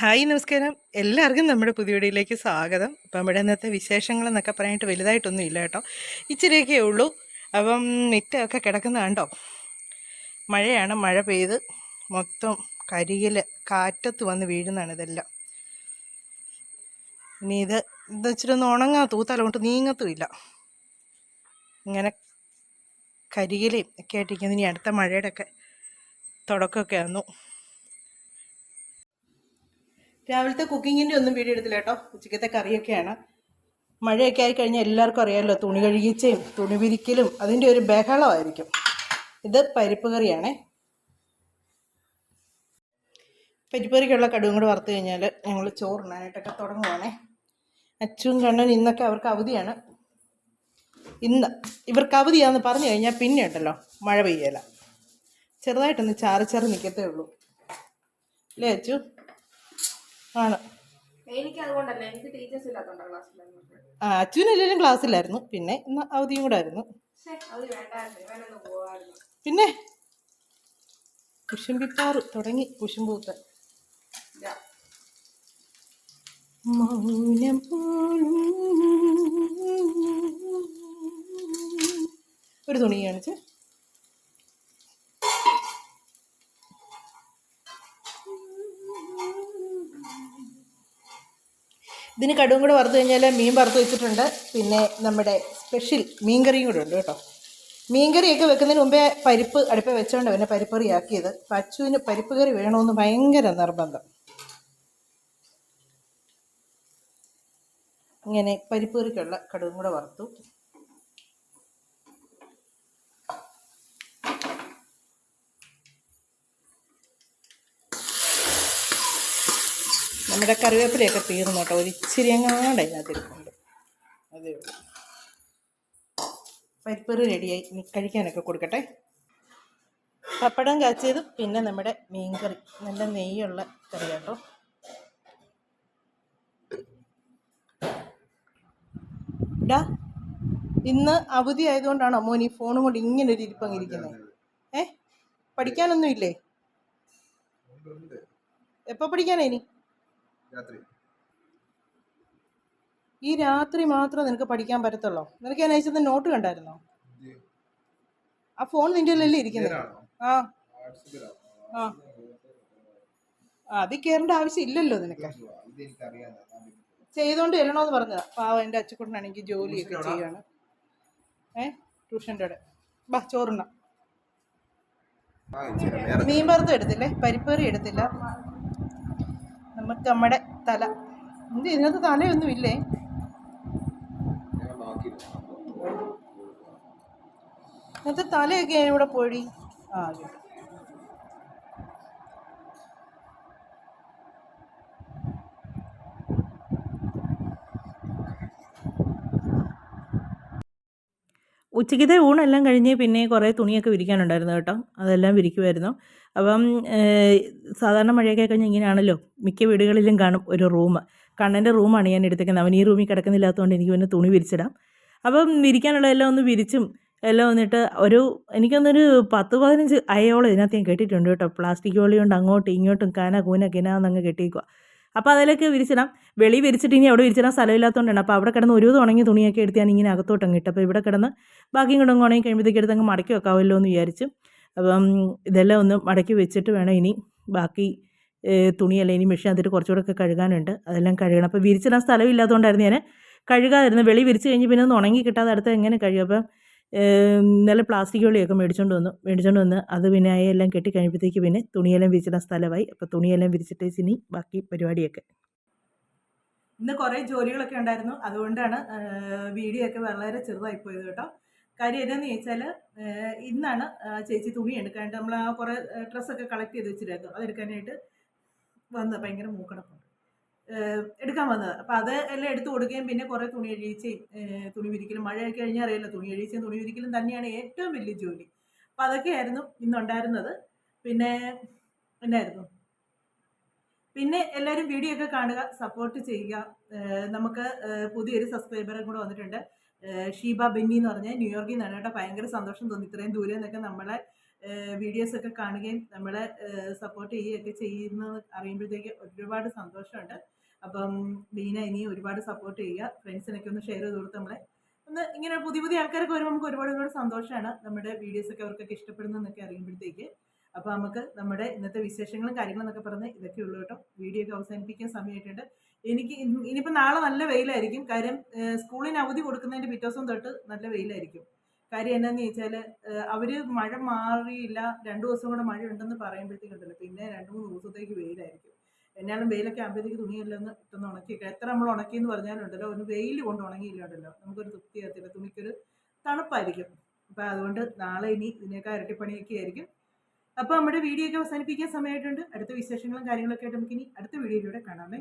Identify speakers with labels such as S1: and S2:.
S1: Hi നമസ്കാരം, എല്ലാവർക്കും നമ്മുടെ പുതിയ വീഡിയോയിലേക്ക് സ്വാഗതം. അപ്പം നമ്മുടെ ഇന്നത്തെ വിശേഷങ്ങളെന്നൊക്കെ പറയാനായിട്ട് വലുതായിട്ടൊന്നും ഇല്ല കേട്ടോ, ഇച്ചിരിയൊക്കെ ഉള്ളൂ. അപ്പം മിറ്റമൊക്കെ കിടക്കുന്ന കണ്ടോ, മഴയാണ്. മഴ പെയ്ത് മൊത്തം കരികിൽ കാറ്റത്ത് വന്ന് വീഴുന്നതാണ് ഇതെല്ലാം. ഇനി ഇത് ഇച്ചിരി ഒന്ന് ഉണങ്ങാൻ തൂത്താലോട്ട് നീങ്ങത്തുമില്ല, ഇങ്ങനെ കരികിലയും ഒക്കെ ആയിട്ടിരിക്കുന്നു. ഇനി അടുത്ത മഴയുടെ ഒക്കെ തുടക്കമൊക്കെ വന്നു. രാവിലത്തെ കുക്കിങ്ങിൻ്റെ ഒന്നും വീഡിയോ എടുത്തില്ല കേട്ടോ, ഉച്ചക്കത്തെ കറിയൊക്കെയാണ്. മഴയൊക്കെ ആയിക്കഴിഞ്ഞാൽ എല്ലാവർക്കും അറിയാമല്ലോ, തുണി കഴുകിച്ചയും തുണി വിരിക്കലും അതിൻ്റെ ഒരു ബഹളമായിരിക്കും. ഇത് പരിപ്പ് കറിയാണേ. പരിപ്പ് കറിക്കുള്ള കടുകും കൂടെ വറുത്ത് കഴിഞ്ഞാൽ ഞങ്ങൾ ചോറുണ്ണാനായിട്ടൊക്കെ തുടങ്ങുവാണേ. അച്ചും കണ്ണൻ ഇന്നൊക്കെ അവർക്ക് അവധിയാണ്. ഇന്ന് ഇവർക്ക് അവധിയാണെന്ന് പറഞ്ഞു കഴിഞ്ഞാൽ പിന്നെ ഉണ്ടല്ലോ മഴ പെയ്യല, ചെറുതായിട്ടൊന്ന് ചാറി നിൽക്കത്തേ ഉള്ളൂ അല്ലേ അച്ചു? ആണ്. അച്ഛനെല്ലാവരും ക്ലാസ്സിലായിരുന്നു, പിന്നെ ഇന്ന് അവധിയും കൂടെ ആയിരുന്നു. പിന്നെ കുശുംബിപ്പാറ് തുടങ്ങി, കുശുമ്പൂത്ത്. മൗനം ഒരു തുണി കാണിച്ച് ഇതിന് കടുവും കൂടെ വറുത്ത് കഴിഞ്ഞാൽ മീൻ വറുത്ത് വെച്ചിട്ടുണ്ട്. പിന്നെ നമ്മുടെ സ്പെഷ്യൽ മീൻകറിയും കൂടെ ഉണ്ട് കേട്ടോ. മീൻകറിയൊക്കെ വെക്കുന്നതിന് മുമ്പേ പരിപ്പ് അടുപ്പേ വെച്ചോണ്ട് പിന്നെ പരിപ്പ് കറി ആക്കിയത്. അച്ചുവിന് പരിപ്പ് കറി വേണമെന്ന് ഭയങ്കര നിർബന്ധം. ഇങ്ങനെ പരിപ്പ് കറിക്കുള്ള കടുവും കൂടെ വറുത്തു. നമ്മുടെ കറിവേപ്പിലയൊക്കെ തീർന്നു കേട്ടോ, ഒരു ഇച്ചിരി എങ്ങാണ്ട് അതിനകത്തിരിക്കുന്നുണ്ട്, അതേ ഉള്ളൂ. പരിപ്പറി റെഡിയായി, ഇനി കഴിക്കാനൊക്കെ കൊടുക്കട്ടെ. പപ്പടം കാച്ചിയതും പിന്നെ നമ്മുടെ മീൻകറി, നല്ല നെയ്യുള്ള കറി കേട്ടോ. ഇടാ, ഇന്ന് അവധി ആയതുകൊണ്ടാണോ മോൻ ഈ ഫോണും കൊണ്ട് ഇങ്ങനെ ഒരു ഇരിപ്പങ്ങിരിക്കുന്നത്? പഠിക്കാനൊന്നും ഇല്ലേ? എപ്പോൾ പഠിക്കാനാ ഇനി? ഈ രാത്രി മാത്രം നിനക്ക് പഠിക്കാൻ പറ്റത്തുള്ളോ? നിനക്ക് ഞാൻ അയച്ചത് നോട്ട് കണ്ടായിരുന്നോ? ആ ഫോൺ നിന്റെ അല്ലേ ഇരിക്കുന്നത്? ആ ആ അതിൽ കയറേണ്ട ആവശ്യം ഇല്ലല്ലോ നിനക്ക്. ചെയ്തോണ്ട് ചെല്ലണമെന്ന് പറഞ്ഞതാ. പാവ എൻ്റെ അച്ചുക്കുട്ടനാണെങ്കിൽ ജോലിയൊക്കെ ചെയ്യാണ്. ട്യൂഷൻ്റെ അവിടെ. ബാ ചോറുണ്ണ. മീൻ വറുത്തും എടുത്തില്ലേ, പരിപ്പേറി എടുത്തില്ല. നമുക്ക് നമ്മുടെ തല, എന്ത് ഇതിനകത്ത് തലയൊന്നും ഇല്ലേ? ഇന്നത്തെ തലയൊക്കെ ഇവിടെ പോയി. ആ ഉച്ചയ്ക്കത്തെ ഊണെല്ലാം കഴിഞ്ഞ് പിന്നെ കുറേ തുണിയൊക്കെ വിരിക്കാനുണ്ടായിരുന്നു കേട്ടോ, അതെല്ലാം വിരിക്കുമായിരുന്നു. അപ്പം സാധാരണ മഴയൊക്കെ കഴിഞ്ഞ് ഇങ്ങനെയാണല്ലോ, മിക്ക വീടുകളിലും കാണും ഒരു റൂം. കണ്ണൻ്റെ റൂമാണ് ഞാൻ എടുത്തേക്കുന്നത്. അവൻ ഈ റൂമിൽ കിടക്കുന്നില്ലാത്തതുകൊണ്ട് എനിക്ക് പിന്നെ തുണി വിരിച്ചിടാം. അപ്പം വിരിക്കാനുള്ള എല്ലാം ഒന്ന് വിരിച്ചും എല്ലാം വന്നിട്ട് എനിക്കൊന്നൊരു 10-15 അയോളം ഇതിനകത്ത് ഞാൻ കെട്ടിയിട്ടുണ്ട് കേട്ടോ. പ്ലാസ്റ്റിക് വള്ളി കൊണ്ട് അങ്ങോട്ടും ഇങ്ങോട്ടും കന കൂന കിനാന്നങ്ങ് കെട്ടിക്കുക. അപ്പോൾ അതിലേക്ക് വിരിച്ചിടാം. വെളി വിരിച്ചിട്ട് ഇനി അവിടെ വിരിച്ചിടാൻ സ്ഥലമില്ലാത്തതുകൊണ്ടാണ്. അപ്പോൾ അവിടെ കിടന്ന് ഒരു ഉണങ്ങി തുണിയൊക്കെ എടുത്ത് ഞാൻ ഇങ്ങനെ അകത്തോട്ടങ്ങ് ഇട്ട്, അപ്പോൾ ഇവിടെ കിടന്ന് ബാക്കിയും കൂടെ ഉണങ്ങി കഴിയുമ്പോഴത്തേക്ക് എടുത്ത് അങ്ങ് മടക്കി വെക്കാമല്ലോ എന്ന് വിചാരിച്ചു. അപ്പം ഇതെല്ലാം ഒന്ന് മടക്കി വെച്ചിട്ട് വേണം ഇനി ബാക്കി തുണിയല്ല ഇനി മെഷീൻ അതിട്ട് കുറച്ചുകൂടെ ഒക്കെ കഴുകാനുണ്ട്, അതെല്ലാം കഴുകണം. അപ്പോൾ വിരിച്ചിടാൻ സ്ഥലമില്ലാത്തതുകൊണ്ടായിരുന്നു ഞാൻ കഴുകാതിരുന്നത്. വെളി വിരിച്ച് കഴിഞ്ഞ് പിന്നെ ഒന്ന് ഉണങ്ങി കിട്ടാതെ അടുത്ത് എങ്ങനെ കഴിയും? അപ്പം നല്ല പ്ലാസ്റ്റിക് വള്ളിയൊക്കെ മേടിച്ചുകൊണ്ട് വന്ന് അത് പിന്നെ അയെല്ലാം കെട്ടി കഴിയുമ്പോഴത്തേക്ക് പിന്നെ തുണിയെല്ലാം വിരിച്ചിടാൻ സ്ഥലമായി. അപ്പോൾ തുണിയെല്ലാം വിരിച്ചിട്ട് ഇനി ബാക്കി പരിപാടിയൊക്കെ. ഇന്ന് കുറേ ജോലികളൊക്കെ ഉണ്ടായിരുന്നു, അതുകൊണ്ടാണ് വീഡിയോ ഒക്കെ വളരെ ചെറുതായിപ്പോയത് കേട്ടോ. കാര്യം എന്താണെന്ന് ചോദിച്ചാൽ, ഇന്നാണ് ചേച്ചി തുണി എടുക്കാനായിട്ട് നമ്മൾ ആ കുറേ ഡ്രസ്സൊക്കെ കളക്ട് ചെയ്ത് വെച്ചിട്ടായിരുന്നു, അതെടുക്കാനായിട്ട് വന്നത്. ഭയങ്കര മൂക്കടപ്പുണ്ട്, എടുക്കാൻ വന്നത്. അപ്പോൾ അത് എല്ലാം എടുത്തു കൊടുക്കുകയും പിന്നെ കുറേ തുണി അഴിയിച്ചും തുണി വിരിക്കലും, മഴയൊക്കെ കഴിഞ്ഞാൽ അറിയില്ല, തുണി അഴിച്ചും തുണി വിരിക്കലും തന്നെയാണ് ഏറ്റവും വലിയ ജോലി. അപ്പോൾ അതൊക്കെയായിരുന്നു ഇന്നുണ്ടായിരുന്നത്. പിന്നെ എന്നായിരുന്നു, പിന്നെ എല്ലാവരും വീഡിയോ ഒക്കെ കാണുക, സപ്പോർട്ട് ചെയ്യുക. നമുക്ക് പുതിയൊരു സബ്സ്ക്രൈബറും കൂടെ വന്നിട്ടുണ്ട്, ഷീബ ബെന്നി എന്ന് പറഞ്ഞാൽ ന്യൂയോർക്കിൽ നിന്നാണ് കേട്ടോ. ഭയങ്കര സന്തോഷം തോന്നി, ഇത്രയും ദൂരെ നിന്നൊക്കെ നമ്മളെ വീഡിയോസൊക്കെ കാണുകയും നമ്മളെ സപ്പോർട്ട് ചെയ്യുകയൊക്കെ ചെയ്യുന്നത് അറിയുമ്പോഴത്തേക്ക് ഒരുപാട് സന്തോഷമുണ്ട്. അപ്പം ബീന ഇനിയും ഒരുപാട് സപ്പോർട്ട് ചെയ്യുക. ഫ്രണ്ട്സിനൊക്കെ ഒന്ന് ഷെയർ ചെയ്ത് കൊടുത്ത് നമ്മളെ ഒന്ന് ഇങ്ങനെ പുതിയ പുതിയ ആൾക്കാരൊക്കെ വരുമ്പോൾ നമുക്ക് ഒരുപാട് സന്തോഷമാണ് നമ്മുടെ വീഡിയോസൊക്കെ അവർക്കൊക്കെ ഇഷ്ടപ്പെടുന്നതെന്നൊക്കെ അറിയുമ്പോഴത്തേക്ക്. അപ്പോൾ നമുക്ക് നമ്മുടെ ഇന്നത്തെ വിശേഷങ്ങളും കാര്യങ്ങളും എന്നൊക്കെ പറഞ്ഞ് ഇതൊക്കെ ഉള്ളൂ കേട്ടോ. വീഡിയോ ഒക്കെ അവസാനിപ്പിക്കാൻ സമയമായിട്ടുണ്ട്. എനിക്ക് ഇനിയിപ്പോൾ നാളെ നല്ല വെയിലായിരിക്കും. കാര്യം സ്കൂളിന് അവധി കൊടുക്കുന്നതിൻ്റെ പിറ്റേ ദിവസം തൊട്ട് നല്ല വെയിലായിരിക്കും. കാര്യം എന്നാന്ന് ചോദിച്ചാൽ അവർ മഴ മാറിയില്ല, 2 ദിവസം കൂടെ മഴ ഉണ്ടെന്ന് പറയുമ്പോഴത്തേക്കുണ്ടല്ലോ പിന്നെ 2-3 ദിവസത്തേക്ക് വെയിലായിരിക്കും. എന്നാലും വെയിലൊക്കെ ആകുമ്പോഴത്തേക്ക് തുണിയെല്ലാം ഒന്ന് ഇട്ടൊന്ന് ഉണക്കിയൊക്കെ എത്ര നമ്മൾ ഉണക്കിയെന്ന് പറഞ്ഞാലുണ്ടല്ലോ ഒന്ന് വെയിൽ കൊണ്ട് ഉണങ്ങിയില്ലുണ്ടല്ലോ നമുക്കൊരു തൃപ്തിയാകത്തില്ല, തുണിക്കൊരു തണുപ്പായിരിക്കും. അപ്പം അതുകൊണ്ട് നാളെ ഇനി ഇതിനേക്കാൾ ഇരട്ടിപ്പണിയൊക്കെ ആയിരിക്കും. അപ്പോൾ നമ്മുടെ വീഡിയോ ഒക്കെ അവസാനിപ്പിക്കാൻ സമയമായിട്ടുണ്ട്. അടുത്ത വിശേഷങ്ങളും കാര്യങ്ങളൊക്കെ ആയിട്ട് നമുക്കിനി അടുത്ത വീഡിയോയിലൂടെ കാണാമേ.